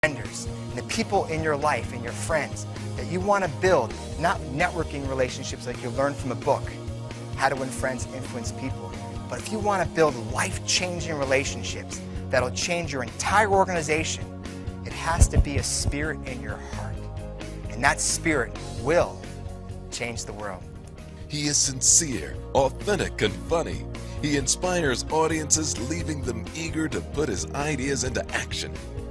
vendors, and the people in your life and your friends that you want to build, not networking relationships like you learn from a book, How to Win Friends, Influence People, but if you want to build life-changing relationships that'll change your entire organization, it has to be a spirit in your heart, and that spirit will change the world. He is sincere, authentic, and funny. He inspires audiences, leaving them eager to put his ideas into action.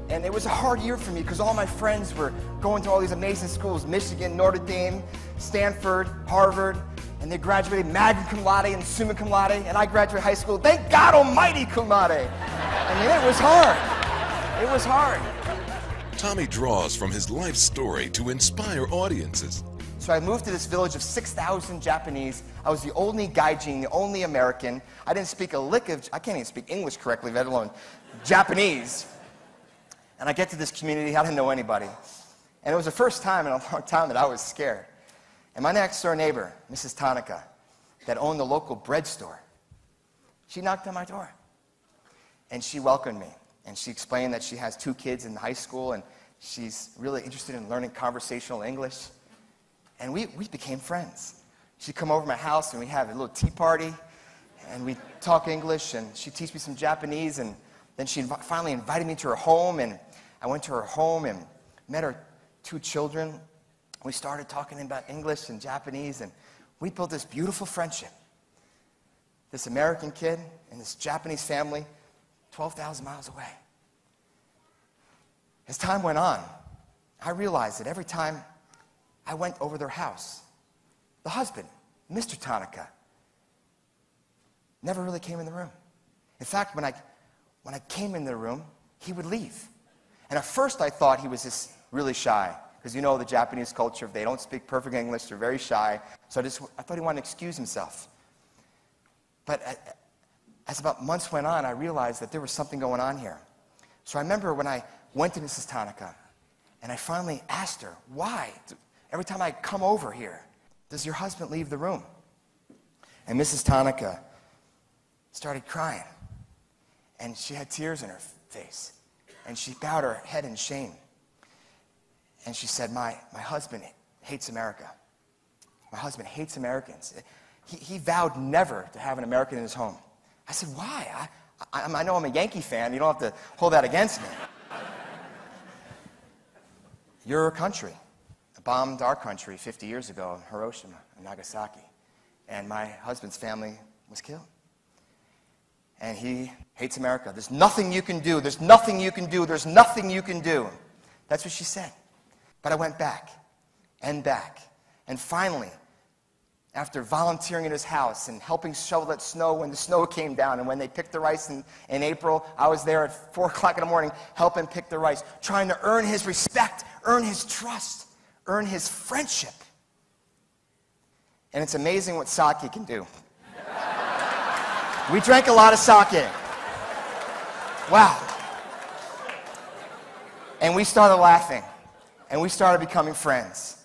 And it was a hard year for me because all my friends were going to all these amazing schools, Michigan, Notre Dame, Stanford, Harvard, and they graduated magna cum laude and summa cum laude, and I graduated high school, thank God almighty, cum laude. I mean, it was hard. It was hard. Tommy draws from his life story to inspire audiences. So I moved to this village of 6,000 Japanese. I was the only gaijin, the only American. I didn't speak a lick of, I can't even speak English correctly, let alone Japanese. And I get to this community, I didn't know anybody. And it was the first time in a long time that I was scared. And my next door neighbor, Mrs. Tanaka, that owned the local bread store, she knocked on my door. And she welcomed me. And she explained that she has 2 kids in high school and she's really interested in learning conversational English. And we became friends. She'd come over to my house and we'd have a little tea party and we'd talk English and she'd teach me some Japanese, and then she finally invited me to her home, and I went to her home and met her 2 children. We started talking about English and Japanese, and we built this beautiful friendship. This American kid and this Japanese family, 12,000 miles away. As time went on, I realized that every time I went over their house, the husband, Mr. Tanaka, never really came in the room. In fact, when I came in the room, he would leave. And at first I thought he was just really shy, because you know the Japanese culture, if they don't speak perfect English, they're very shy. So I thought he wanted to excuse himself. But as about months went on, I realized that there was something going on here. So I remember when I went to Mrs. Tanaka, and I finally asked her, why? Every time I come over here, does your husband leave the room? And Mrs. Tanaka started crying. And she had tears in her face. And she bowed her head in shame. And she said, my husband hates America. My husband hates Americans. He vowed never to have an American in his home. I said, why? I know I'm a Yankee fan. You don't have to hold that against me. Your country bombed our country 50 years ago, Hiroshima and Nagasaki. And my husband's family was killed. And he hates America. There's nothing you can do. There's nothing you can do. There's nothing you can do. That's what she said. But I went back and back. And finally, after volunteering at his house and helping shovel that snow when the snow came down, and when they picked the rice in April, I was there at 4 o'clock in the morning helping pick the rice, trying to earn his respect, earn his trust, earn his friendship. And it's amazing what sake can do. We drank a lot of sake. Wow. And we started laughing. And we started becoming friends.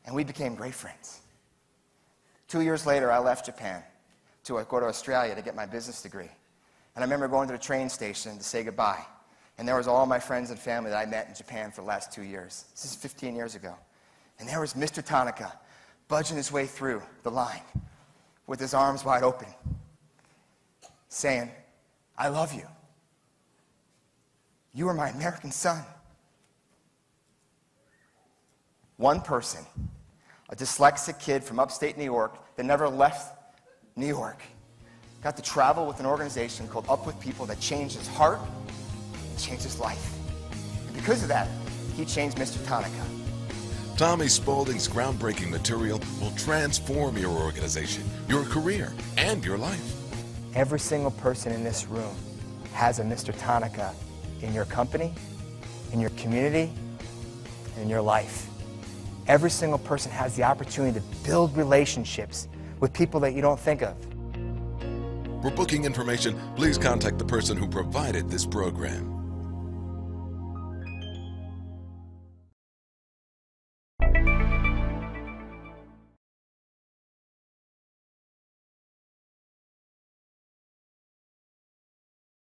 And we became great friends. 2 years later, I left Japan to go to Australia to get my business degree. And I remember going to the train station to say goodbye. And there was all my friends and family that I met in Japan for the last 2 years. This is 15 years ago. And there was Mr. Tanaka budging his way through the line with his arms wide open, saying, I love you. You are my American son. One person, a dyslexic kid from upstate New York that never left New York, got to travel with an organization called Up With People that changed his heart, changed his life. And because of that, he changed Mr. Tanaka. Tommy Spaulding's groundbreaking material will transform your organization, your career, and your life. Every single person in this room has a Mr. Tanaka in your company, in your community, and in your life. Every single person has the opportunity to build relationships with people that you don't think of. For booking information, please contact the person who provided this program.